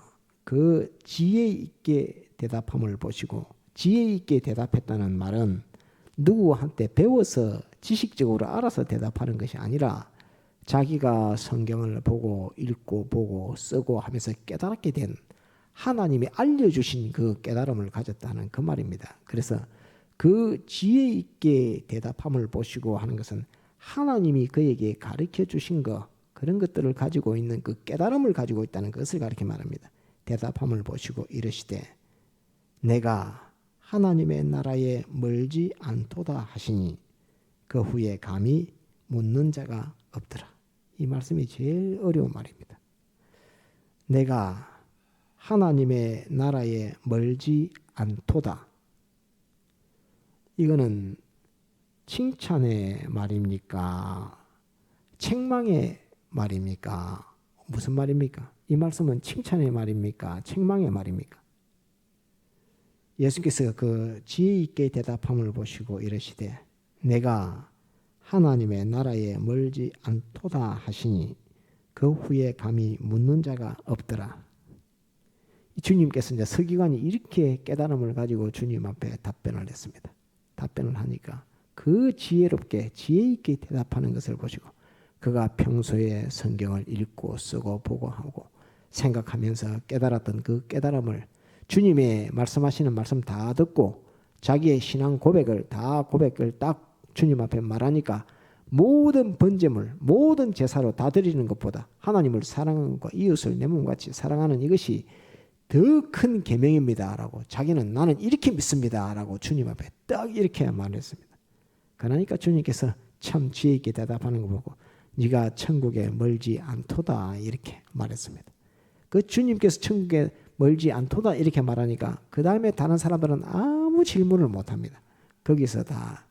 그 지혜 있게 대답함을 보시고 지혜 있게 대답했다는 말은 누구한테 배워서 지식적으로 알아서 대답하는 것이 아니라 자기가 성경을 보고 읽고 보고 쓰고 하면서 깨달게 된 하나님이 알려주신 그 깨달음을 가졌다는 그 말입니다. 그래서 그 지혜 있게 대답함을 보시고 하는 것은 하나님이 그에게 가르쳐 주신 것 그런 것들을 가지고 있는 그 깨달음을 가지고 있다는 것을 가르쳐 말합니다. 대답함을 보시고 이르시되 내가 하나님의 나라에 멀지 않도다 하시니 그 후에 감히 묻는 자가 없더라. 이 말씀이 제일 어려운 말입니다. 내가 하나님의 나라에 멀지 않도다. 이거는 칭찬의 말입니까? 책망의 말입니까? 무슨 말입니까? 이 말씀은 칭찬의 말입니까? 책망의 말입니까? 예수께서 그 지혜 있게 대답함을 보시고 이르시되 내가 하나님의 나라에 멀지 않도다 하시니 그 후에 감히 묻는 자가 없더라. 주님께서 이제 서기관이 이렇게 깨달음을 가지고 주님 앞에 답변을 했습니다. 답변을 하니까 그 지혜롭게 지혜 있게 대답하는 것을 보시고 그가 평소에 성경을 읽고 쓰고 보고 하고 생각하면서 깨달았던 그 깨달음을 주님의 말씀하시는 말씀 다 듣고 자기의 신앙 고백을 딱 주님 앞에 말하니까 모든 번제물, 모든 제사로 다 드리는 것보다 하나님을 사랑하는 것과 이웃을 내 몸같이 사랑하는 이것이 더 큰 계명입니다라고 자기는 나는 이렇게 믿습니다라고 주님 앞에 딱 이렇게 말했습니다. 그러니까 주님께서 참 지혜 있게 대답하는 거 보고 네가 천국에 멀지 않도다 이렇게 말했습니다. 그 주님께서 천국에 멀지 않도다 이렇게 말하니까 그 다음에 다른 사람들은 아무 질문을 못합니다. 거기서 다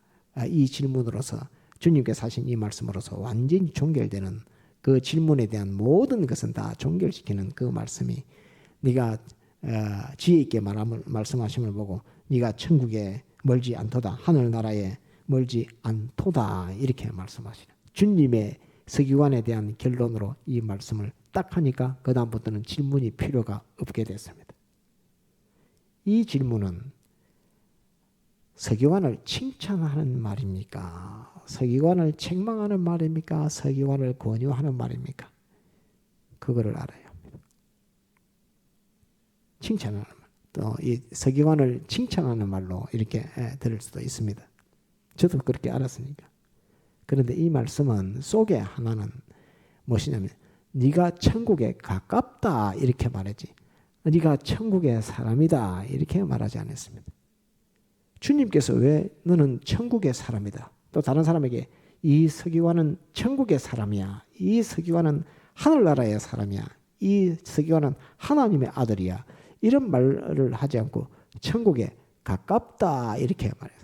이 질문으로서 주님께서 하신 이 말씀으로서 완전히 종결되는 그 질문에 대한 모든 것은 다 종결시키는 그 말씀이 네가 지혜 있게 말씀하심을 보고 네가 천국에 멀지 않도다 하늘나라에 멀지 않도다 이렇게 말씀하시는 주님의 서기관에 대한 결론으로 이 말씀을 딱 하니까 그 다음부터는 질문이 필요가 없게 됐습니다. 이 질문은 서기관을 칭찬하는 말입니까? 서기관을 책망하는 말입니까? 서기관을 권유하는 말입니까? 그거를 알아야 합니다. 칭찬하는 말. 또 이 서기관을 칭찬하는 말로 이렇게 들을 수도 있습니다. 저도 그렇게 알았으니까. 그런데 이 말씀은 속에 하나는 무엇이냐면 네가 천국에 가깝다 이렇게 말했지, 네가 천국의 사람이다 이렇게 말하지 않았습니다. 주님께서 왜 너는 천국의 사람이다, 또 다른 사람에게 이 서기관은 천국의 사람이야, 이 서기관은 하늘나라의 사람이야, 이 서기관은 하나님의 아들이야, 이런 말을 하지 않고 천국에 가깝다 이렇게 말해요.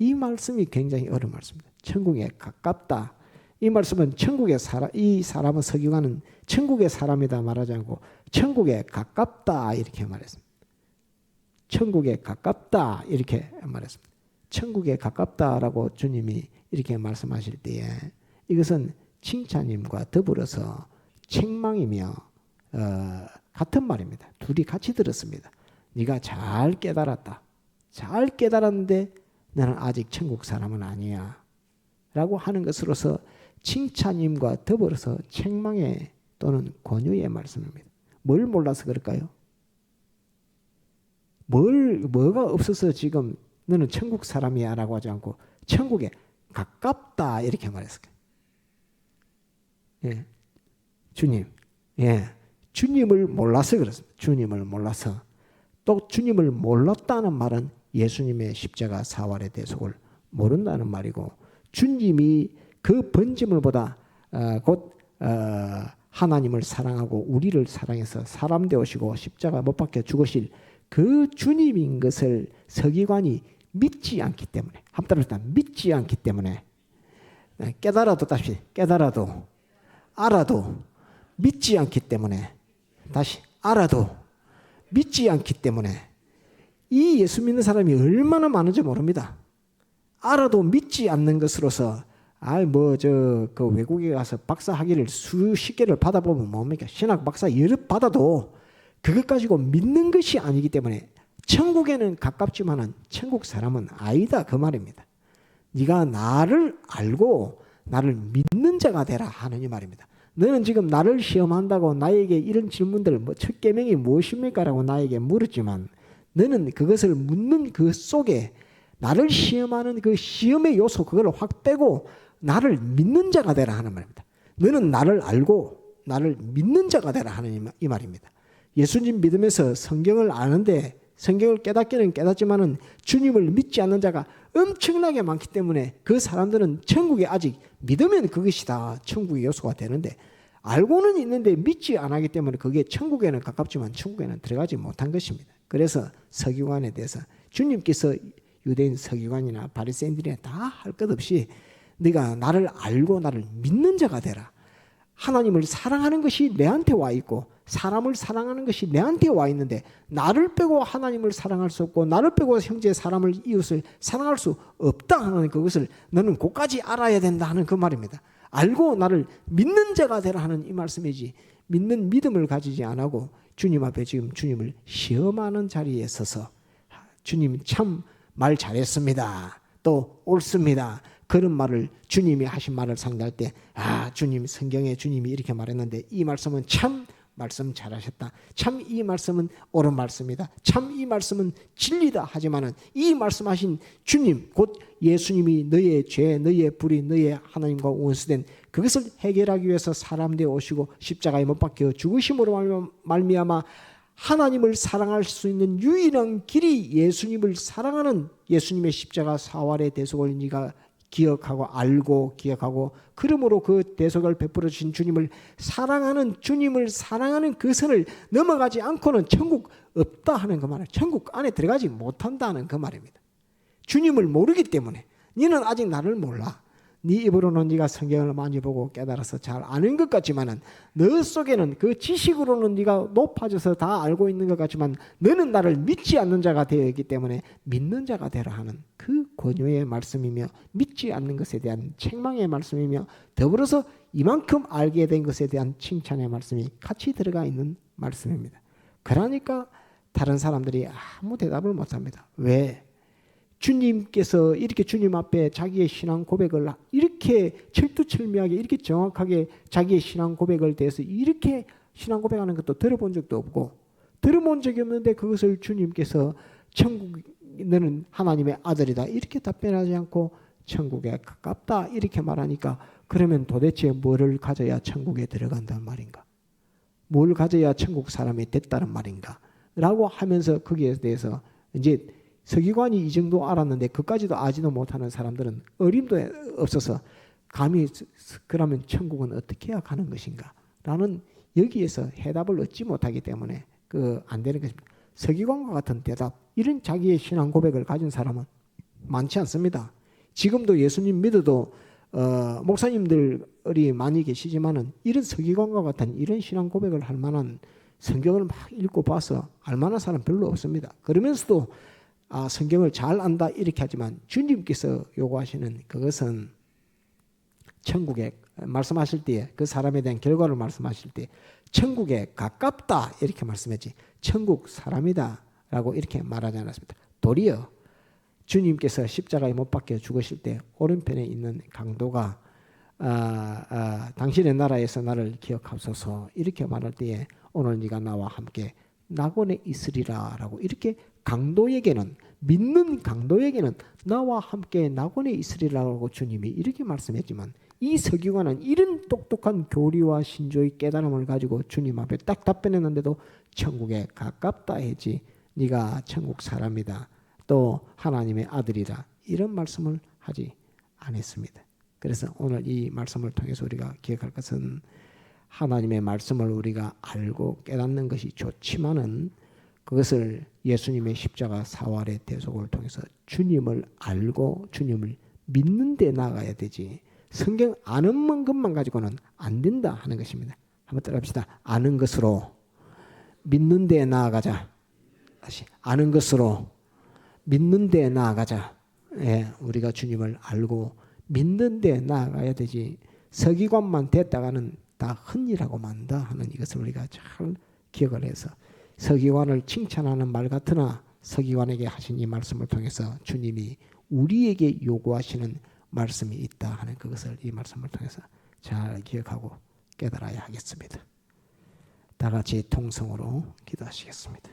이 말씀이 굉장히 어려운 말씀입니다. 천국에 가깝다. 이 말씀은 천국의 사람, 이 사람은 서기관은 천국의 사람이다 말하지 않고 천국에 가깝다 이렇게 말했습니다. 천국에 가깝다 이렇게 말했습니다. 천국에 가깝다라고 주님이 이렇게 말씀하실 때에 이것은 칭찬임과 더불어서 책망이며 같은 말입니다. 둘이 같이 들었습니다. 네가 잘 깨달았다. 잘 깨달았는데 나는 아직 천국 사람은 아니야 라고 하는 것으로서 칭찬임과 더불어서 책망의 또는 권유의 말씀입니다. 뭘 몰라서 그럴까요? 뭐가 없어서 지금 너는 천국 사람이야 라고 하지 않고 천국에 가깝다 이렇게 말했을까요? 예. 주님, 예. 주님을 몰라서 그렇습니다. 주님을 몰라서. 또 주님을 몰랐다는 말은 예수님의 십자가 사활의 대속을 모른다는 말이고, 주님이 그 번제물보다 곧 하나님을 사랑하고 우리를 사랑해서 사람 되오시고 십자가 못 박혀 죽으실 그 주님인 것을 서기관이 믿지 않기 때문에, 한따로 믿지 않기 때문에, 깨달아도 다시 깨달아도 알아도 믿지 않기 때문에, 다시 알아도 믿지 않기 때문에 이 예수 믿는 사람이 얼마나 많은지 모릅니다. 알아도 믿지 않는 것으로서 그 외국에 가서 박사 학위를 수십 개를 받아보면 뭡니까? 신학 박사 여러 받아도 그것 가지고 믿는 것이 아니기 때문에 천국에는 가깝지만은 천국 사람은 아니다 그 말입니다. 네가 나를 알고 나를 믿는 자가 되라 하는 이 말입니다. 너는 지금 나를 시험한다고 나에게 이런 질문들, 첫 계명이 무엇입니까? 라고 나에게 물었지만 너는 그것을 묻는 그 속에 나를 시험하는 그 시험의 요소 그걸 확 빼고 나를 믿는 자가 되라 하는 말입니다. 너는 나를 알고 나를 믿는 자가 되라 하는 이 말입니다. 예수님 믿으면서 성경을 아는데 성경을 깨닫기는 깨닫지만은 주님을 믿지 않는 자가 엄청나게 많기 때문에 그 사람들은 천국에 아직 믿으면 그것이 다 천국의 요소가 되는데 알고는 있는데 믿지 않기 때문에 그게 천국에는 가깝지만 천국에는 들어가지 못한 것입니다. 그래서 서기관에 대해서 주님께서 유대인 서기관이나 바리새인들이나 다 할 것 없이 네가 나를 알고 나를 믿는 자가 되라. 하나님을 사랑하는 것이 내한테 와 있고 사람을 사랑하는 것이 내한테 와 있는데 나를 빼고 하나님을 사랑할 수 없고 나를 빼고 형제 사람을 이웃을 사랑할 수 없다 하는 그것을 너는 곧까지 알아야 된다 하는 그 말입니다. 알고 나를 믿는 자가 되라 하는 이 말씀이지, 믿는 믿음을 가지지 않고 주님 앞에 지금 주님을 시험하는 자리에 서서 주님 참 말 잘했습니다, 또 옳습니다, 그런 말을 주님이 하신 말을 상대할 때 주님 성경에 주님이 이렇게 말했는데 이 말씀은 참 말씀 잘하셨다, 참 이 말씀은 옳은 말씀이다, 참 이 말씀은 진리다 하지만은 이 말씀하신 주님 곧 예수님이 너의 죄 너의 불의 너의 하나님과 원수된 그것을 해결하기 위해서 사람 되어 오시고 십자가에 못 박혀 죽으심으로 말미암아 하나님을 사랑할 수 있는 유일한 길이 예수님을 사랑하는 예수님의 십자가 사활의 대속을 네가 기억하고 알고 기억하고 그러므로 그 대속을 베풀어 주신 주님을 사랑하는 그 선을 넘어가지 않고는 천국 없다 하는 그 말을, 천국 안에 들어가지 못한다는 그 말입니다. 주님을 모르기 때문에 너는 아직 나를 몰라. 네 입으로는 네가 성경을 많이 보고 깨달아서 잘 아는 것 같지만은 너 속에는 그 지식으로는 네가 높아져서 다 알고 있는 것 같지만 너는 나를 믿지 않는 자가 되어 있기 때문에 믿는 자가 되라 하는 그 권유의 말씀이며 믿지 않는 것에 대한 책망의 말씀이며 더불어서 이만큼 알게 된 것에 대한 칭찬의 말씀이 같이 들어가 있는 말씀입니다. 그러니까 다른 사람들이 아무 대답을 못합니다. 왜? 주님께서 이렇게 주님 앞에 자기의 신앙 고백을 이렇게 철두철미하게 이렇게 정확하게 자기의 신앙 고백을 대해서 이렇게 신앙 고백하는 것도 들어본 적도 없고 들어본 적이 없는데 그것을 주님께서 천국 너는 하나님의 아들이다 이렇게 답변하지 않고 천국에 가깝다 이렇게 말하니까 그러면 도대체 뭐를 가져야 천국에 들어간다는 말인가? 뭘 가져야 천국 사람이 됐다는 말인가? 라고 하면서 거기에 대해서 이제 서기관이 이 정도 알았는데 그까지도 아지도 못하는 사람들은 어림도 없어서 감히 그러면 천국은 어떻게 해야 가는 것인가? 라는 여기에서 해답을 얻지 못하기 때문에 안 되는 것입니다. 서기관과 같은 대답, 이런 자기의 신앙 고백을 가진 사람은 많지 않습니다. 지금도 예수님 믿어도 목사님들이 많이 계시지만은 이런 서기관과 같은 이런 신앙 고백을 할 만한 성경을 막 읽고 봐서 알 만한 사람 별로 없습니다. 그러면서도 성경을 잘 안다 이렇게 하지만 주님께서 요구하시는 그것은 천국에 말씀하실 때 그 사람에 대한 결과를 말씀하실 때 천국에 가깝다 이렇게 말씀했지 천국 사람이다 라고 이렇게 말하지 않았습니다. 도리어 주님께서 십자가에 못 박혀 죽으실 때 오른편에 있는 강도가 당신의 나라에서 나를 기억하소서 이렇게 말할 때에 오늘 네가 나와 함께 낙원에 있으리라 라고 이렇게 강도에게는 믿는 강도에게는 나와 함께 낙원에 있으리라고 주님이 이렇게 말씀했지만 이 서기관은 이런 똑똑한 교리와 신조의 깨달음을 가지고 주님 앞에 딱 답변했는데도 천국에 가깝다 했지 네가 천국 사람이다 또 하나님의 아들이다 이런 말씀을 하지 않았습니다. 그래서 오늘 이 말씀을 통해서 우리가 기억할 것은 하나님의 말씀을 우리가 알고 깨닫는 것이 좋지만은 그것을 예수님의 십자가 사활의 대속을 통해서 주님을 알고 주님을 믿는 데 나가야 되지 성경 아는 것만 가지고는 안 된다 하는 것입니다. 한번 따라합시다. 아는 것으로 믿는 데 나아가자. 다시 아는 것으로 믿는 데 나아가자. 예, 우리가 주님을 알고 믿는 데 나아가야 되지 서기관만 됐다가는 다 헛일하고 만다 하는 이것을 우리가 잘 기억을 해서 서기관을 칭찬하는 말 같으나 서기관에게 하신 이 말씀을 통해서 주님이 우리에게 요구하시는 말씀이 있다 하는 그것을 이 말씀을 통해서 잘 기억하고 깨달아야 하겠습니다. 다 같이 통성으로 기도하시겠습니다.